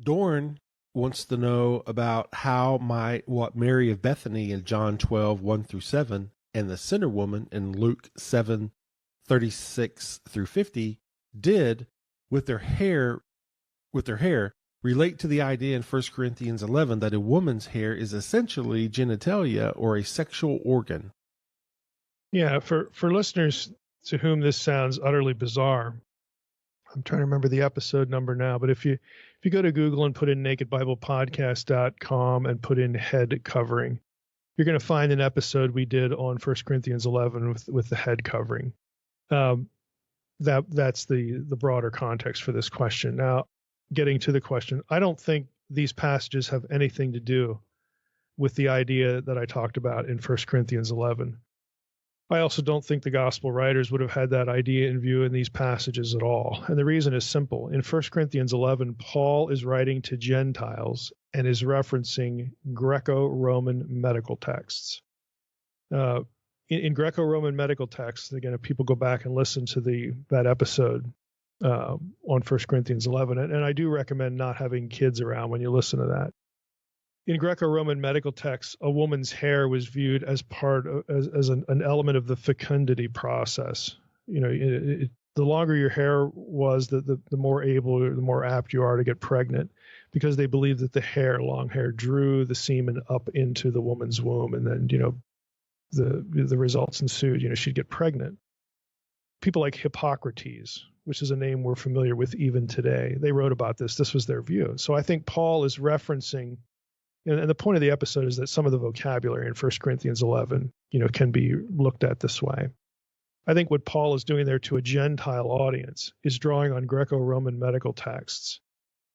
Dorn wants to know about what Mary of Bethany in John 12, 1 through 7, and the sinner woman in Luke 7, 36 through 50 did with their hair relate to the idea in 1 Corinthians 11 that a woman's hair is essentially genitalia or a sexual organ. Yeah, for listeners to whom this sounds utterly bizarre, I'm trying to remember the episode number now, but if you go to Google and put in nakedbiblepodcast.com and put in head covering, you're going to find an episode we did on 1 Corinthians 11 with the head covering. That's the broader context for this question. Now, getting to the question, I don't think these passages have anything to do with the idea that I talked about in 1 Corinthians 11. I also don't think the gospel writers would have had that idea in view in these passages at all. And the reason is simple. In 1 Corinthians 11, Paul is writing to Gentiles and is referencing Greco Roman medical texts. In Greco Roman medical texts, again, if people go back and listen to that episode on 1 Corinthians 11, and I do recommend not having kids around when you listen to that. In Greco-Roman medical texts, a woman's hair was viewed as as an element of the fecundity process. The longer your hair was, the more able or the more apt you are to get pregnant, because they believed that long hair, drew the semen up into the woman's womb, and then the results ensued. She'd get pregnant. People like Hippocrates, which is a name we're familiar with even today, they wrote about this. This was their view. So I think Paul is referencing. And the point of the episode is that some of the vocabulary in 1 Corinthians 11, can be looked at this way. I think what Paul is doing there to a Gentile audience is drawing on Greco-Roman medical texts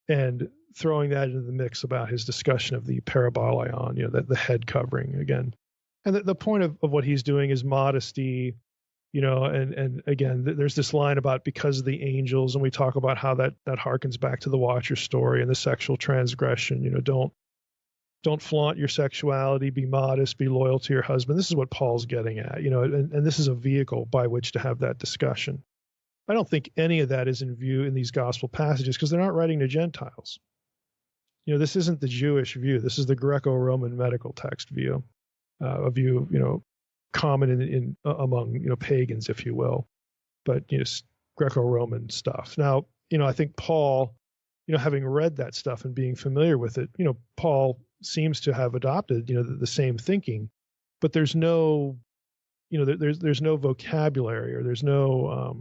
and throwing that into the mix about his discussion of the parabolaion, the head covering again. And the point of what he's doing is modesty, and again, there's this line about because of the angels, and we talk about how that harkens back to the Watcher story and the sexual transgression, Don't flaunt your sexuality, be modest, be loyal to your husband. This is what Paul's getting at, and this is a vehicle by which to have that discussion. I don't think any of that is in view in these gospel passages because they're not writing to Gentiles. This isn't the Jewish view. This is the Greco-Roman medical text view, a view, common among, pagans, if you will, but, Greco-Roman stuff. Now, I think Paul, having read that stuff and being familiar with it, Paul seems to have adopted, the same thinking, but there's no, there's no vocabulary, or there's no,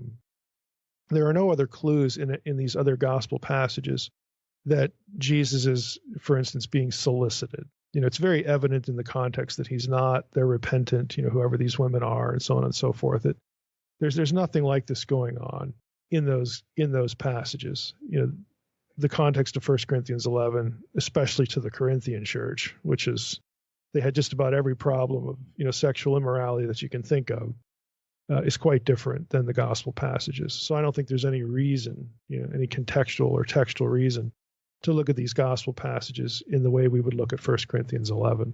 there are no other clues in these other gospel passages that Jesus is, for instance, being solicited. It's very evident in the context that he's not. They're repentant, whoever these women are, and so on and so forth. There's nothing like this going on in those passages. The context of 1 Corinthians 11, especially to the Corinthian church, which is they had just about every problem of sexual immorality that you can think of, is quite different than the gospel passages. So I don't think there's any reason, any contextual or textual reason to look at these gospel passages in the way we would look at 1 Corinthians 11.